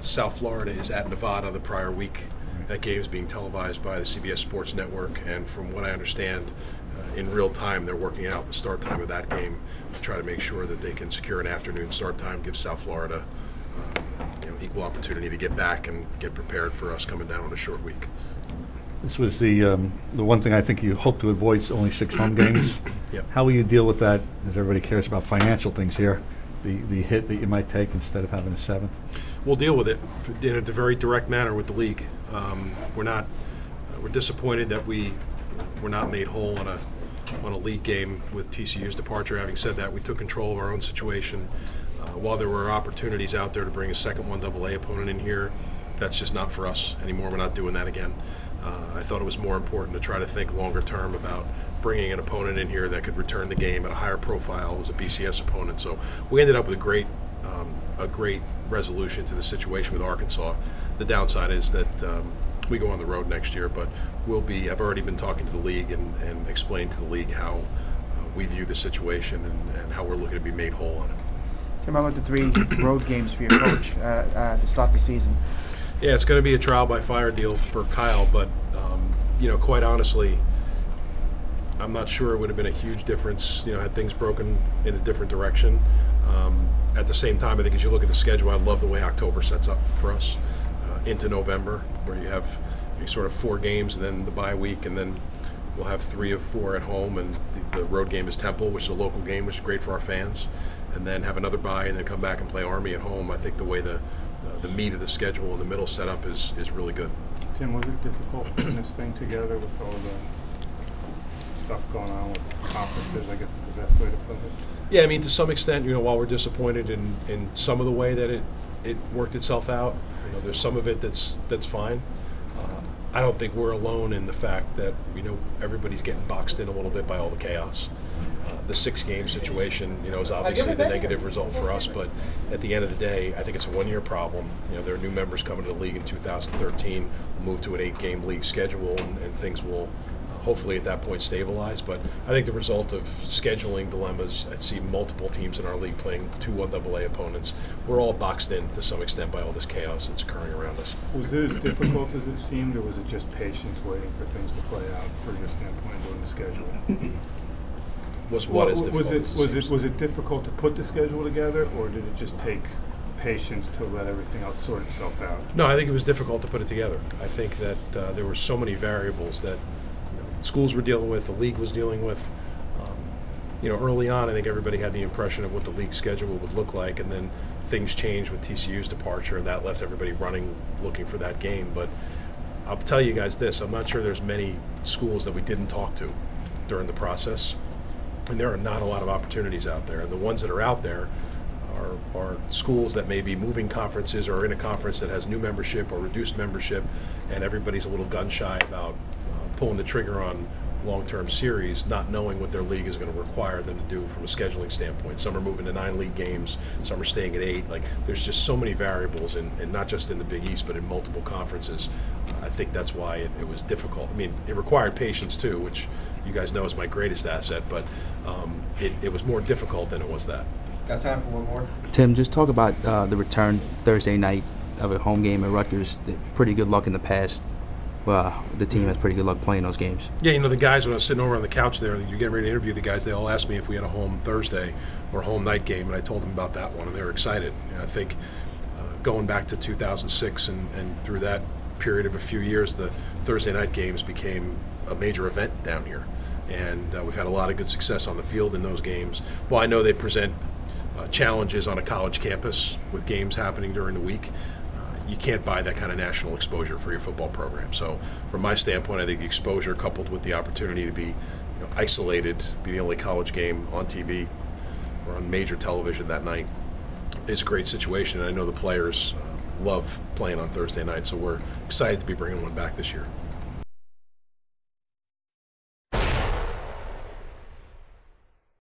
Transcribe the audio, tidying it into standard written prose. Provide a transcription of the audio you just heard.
South Florida is at Nevada the prior week. That game is being televised by the CBS Sports Network, and from what I understand, in real time they're working out the start time of that game to try to make sure that they can secure an afternoon start time, give South Florida equal opportunity to get back and get prepared for us coming down on a short week. This was the one thing I think you hope to avoid, only 6 home games. Yep. How will you deal with that, as everybody cares about financial things here, the hit that you might take instead of having a 7th? We'll deal with it in a very direct manner with the league. We're disappointed that we were not made whole on a league game with TCU's departure. Having said that, we took control of our own situation. While there were opportunities out there to bring a second 1AA opponent in here, that's just not for us anymore. We're not doing that again. I thought it was more important to try to think longer term about bringing an opponent in here that could return the game at a higher profile. It was a BCS opponent, so we ended up with a great resolution to the situation with Arkansas. The downside is that we go on the road next year, but I've already been talking to the league and explained to the league how we view the situation and how we're looking to be made whole on it. Tim, how about the 3 road games for your coach to start the season? Yeah, it's going to be a trial by fire deal for Kyle, but quite honestly, I'm not sure it would have been a huge difference, had things broken in a different direction. At the same time, I think as you look at the schedule, I love the way October sets up for us into November, where you have sort of 4 games and then the bye week, and then we'll have 3 of 4 at home, and the road game is Temple, which is a local game, which is great for our fans, and then have another bye and then come back and play Army at home. I think the way the meat of the schedule in the middle setup is really good. Tim, was it difficult putting this thing together with all the stuff going on with conferences, I guess is the best way to put it? Yeah, I mean, to some extent, while we're disappointed in some of the way that it worked itself out, there's some of it that's fine. I don't think we're alone in the fact that everybody's getting boxed in a little bit by all the chaos. The 6-game situation, is obviously the negative result for us, but at the end of the day, I think it's a 1-year problem. There are new members coming to the league in 2013. We'll move to an 8-game league schedule, and things will hopefully at that point stabilize. But I think the result of scheduling dilemmas, I see multiple teams in our league playing 2 1AA opponents. We're all boxed in to some extent by all this chaos that's occurring around us. Was it as difficult as it seemed, or was it just patience waiting for things to play out for your standpoint doing the schedule? Was it difficult to put the schedule together, or did it just take patience to let everything else sort itself out? No, I think it was difficult to put it together. I think that there were so many variables that schools were dealing with, the league was dealing with. Early on, I think everybody had the impression of what the league schedule would look like, and then things changed with TCU's departure, and that left everybody running, looking for that game. But I'll tell you guys this, I'm not sure there's many schools that we didn't talk to during the process, and there are not a lot of opportunities out there. And the ones that are out there are schools that may be moving conferences or in a conference that has new membership or reduced membership, and everybody's a little gun-shy about pulling the trigger on long-term series, not knowing what their league is going to require them to do from a scheduling standpoint. Some are moving to 9 league games, some are staying at 8. There's just so many variables, and not just in the Big East, but in multiple conferences. I think that's why it was difficult. I mean, it required patience too, which you guys know is my greatest asset, but it was more difficult than it was that. Got time for one more? Tim, just talk about the return Thursday night of a home game at Rutgers. Pretty good luck in the past. The team has pretty good luck playing those games. Yeah, the guys, when I was sitting over on the couch there, and you're getting ready to interview the guys, they all asked me if we had a home Thursday or home night game, and I told them about that one, and they were excited. I think going back to 2006 and through that period of a few years, the Thursday night games became a major event down here, and we've had a lot of good success on the field in those games. While I know they present challenges on a college campus with games happening during the week, you can't buy that kind of national exposure for your football program. So from my standpoint, I think the exposure coupled with the opportunity to be isolated, be the only college game on TV or on major television that night is a great situation. And I know the players love playing on Thursday night, so we're excited to be bringing one back this year.